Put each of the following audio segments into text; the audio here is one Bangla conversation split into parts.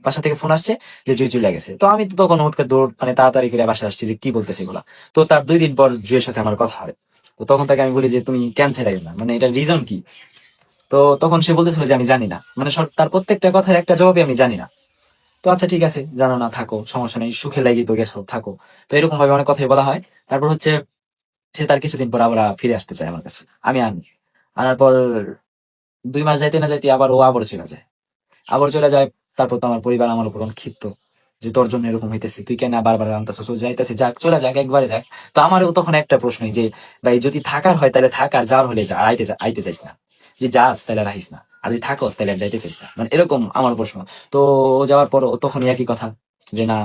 বাসা থেকে ফোন আসছে যে জুই চলে গেছে। তো আমি তো তখন হুট করে দৌড় মানে তাড়াতাড়ি করে বাসা আসছি যে কি বলতেছে এগুলা। তো তার 2 দিন পর জুয়ের সাথে আমার কথা হয়। তো তখন তাকে আমি বলি যে তুমি কেন ছেড়ে গেলা, মানে এটার রিজন কি? তো তখন সে বলতেছিল যে আমি জানি না, মানে তার প্রত্যেকটা কথার একটা জবাবই আমি জানি না। তো আচ্ছা ঠিক আছে, জানো না থাকো, সমস্যা নেই, সুখে লাগি তো গেছো থাকো। তো এরকম ভাবে অনেক কথাই বলা হয়। তারপর হচ্ছে সে তার কিছুদিন পর আবার ফিরে আসতে চায় আমার কাছে, আমি আনি। আনার পর 2 মাস যাইতে না যাইতে আবার ও আবার চলে যায়, আবার চলে যায়। তারপর তো আমার পরিবার আমার উপর অনেক ক্ষিপ্ত যে তোর জন্য এরকম হইতেছে, তুই কেন বারবার আনতেছিস, ও যাইতেছে যাক, চলে যাক, একবারে যাক। তো আমারও তখন একটা প্রশ্নই যে ভাই যদি থাকার হয় তাহলে থাক, আর যাওয়ার হলে যা, আইতে চাইস না, যে যাস তাহলে রাখিস না, আর যদি থাকোস তাহলে আর যাইতে চাইস না, মানে এরকম আমার প্রশ্ন। তো ও যাওয়ার পর তখনই একই কথা যে না,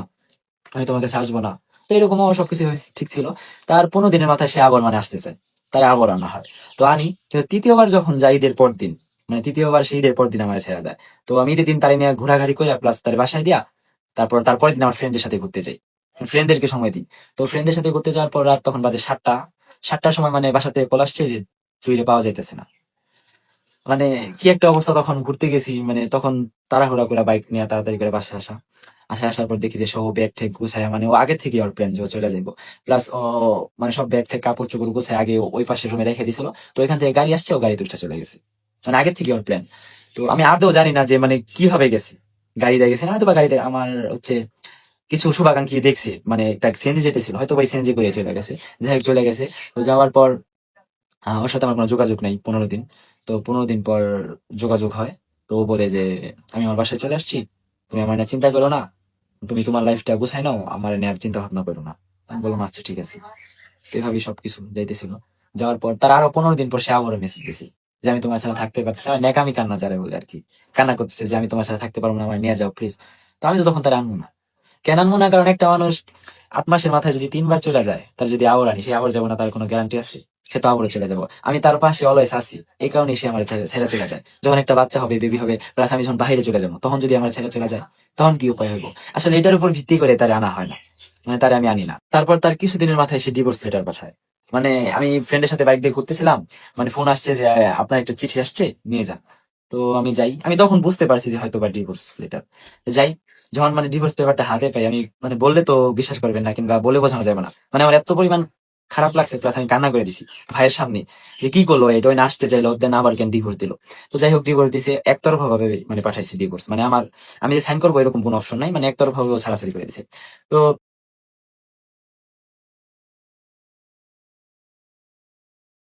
আমি তোমার কাছে আসবো না। তো এরকম আমার সবকিছু ঠিক ছিল। তার 15 দিনের মাথায় সে আবার মানে আসতে চায়, তাই আবার আনা হয়। তো আনি, কিন্তু তৃতীয়বার যখন যাই ঈদের পর দিন, মানে তৃতীয়বার সেই ঈদের পর দিন আমার ছেড়ে দেয়। তো আমি ঈদের দিন তারে নিয়ে ঘোরাঘুরি করে প্লাস তার বাসায় দিয়া, তারপর তারপরের দিন আমার ফ্রেন্ডের সাথে ঘুরতে যাই, ফ্রেন্ডদেরকে সময় দিই। তো ফ্রেন্ডদের সাথে ঘুরতে যাওয়ার পর রাত তখন বাজে 7টা, 7টার সময় মানে বাসাতে কল আসছে যে চুইরে পাওয়া যাইতেছে না। মানে কি একটা অবস্থা, তখন ঘুরতে গেছি, মানে তখন তাড়াহুড়া করে বাইক নিয়ে তাড়াতাড়ি করে বাসায় আসা। আসার পর দেখি যে সব ব্যাগ ঠেক গুছায়, মানে ও আগে থেকে ওর প্ল্যান যে ও চলে যাইবো। প্লাস ও মানে সব ব্যাগ ঠেক কাপড় চোপড় গুছায় আগে ওই পাশের রুমে রেখে দিছিল। তো এখান থেকে গাড়ি আসছে, ও গাড়িতে উঠে চলে গেছে, মানে আগে থেকে ওর প্ল্যান। তো আমি আদৌ জানি না যে মানে কিভাবে গেছে, গাড়িতে গেছে না হয়তো বা গাড়িতে আমার হচ্ছে কিছু শুভাকাঙ্ক্ষী দেখছে, মানে একটা সিএনজি যেতেছিল, হয়তো ওই সিএনজি করে চলে গেছে। যাই হোক চলে গেছে। তো যাওয়ার পর ওর সাথে আমার কোনো যোগাযোগ নাই 15 দিন। তো 15 দিন পর যোগাযোগ হয়। তো ও বলে যে আমি আমার বাসায় চলে আসছি, তুমি আমার নিয়ে চিন্তা করো না, তুমি তোমার লাইফটা গুছাই নাও, আমার নিয়ে আর চিন্তা ভাবনা করো না। আমি বললাম আচ্ছা ঠিক আছে। তো এভাবেই সবকিছু যাইতেছিল। যাওয়ার পর তার আরো 15 দিন পর সে আবারও মেসেজ দিছে যে আমি তোমার ছাড়া থাকতে পারছি না, নেকামি কান্না যারে বলে আর কি, কান্না করতেছে যে আমি তোমার ছাড়া থাকতে পারবো না, আমার নিয়ে যাও প্লিজ। তো আমি তো তখন তার আনবো না, কেন আনবো না, কারণ একটা মানুষ 8 মাসের মাথায় যদি 3বার চলে যায়, তার যদি আবার আনি, সে আবার যাবো না তার কোনো গ্যারান্টি আছে? সে তো আবারও চলে যাবো, আমি তার পাশে অলওয়েজ আছি, এই কারণে সে আমার ছেড়ে ছেড়ে চলে যায়। যখন একটা বাচ্চা হবে, বেবি হবে, প্লাস আমি যখন বাইরে চলে যাবো, তখন যদি আমার ছেড়ে চলে যায়, তখন কি উপায় হইব? আসলে এটার উপর ভিত্তি করে তারে আনা হয় না, মানে তারে আমি আনি না। তারপর তার কিছুদিনের মাথায় সে ডিভোর্স লেটার পাঠায়। মানে আমি ফ্রেন্ডের সাথে বাইক দিয়ে ঘুরতেছিলাম, মানে ফোন আসছে যে আপনার একটা চিঠি আসছে, নিয়ে যান। তো আমি যাই, আমি তখন বুঝতে পারছি যে হয়তো বা ডিভোর্স লেটার। যাই, যখন মানে ডিভোর্স পেপারটা হাতে পাই, আমি মানে বললে তো বিশ্বাস করবেন না, কিংবা বলে বোঝানো যাবে না, মানে আমার এত পরিমাণ খারাপ লাগছে, প্লাস আমি কান্না করে দিছি ভাইয়ের সামনে যে কি করলো এটা, ওই না আসতে চাইলো, দেন আবার কেন ডিভোর্স দিল। তো যাই হোক ডিভোর্স দিছে একতরফা ভাবে, মানে পাঠাইছি ডিভোর্স, মানে আমার আমি যে সাইন করবো এরকম কোনো অপশন নাই, মানে একতরফা ভাবে ও ছাড়াছাড়ি করে দিছে। তো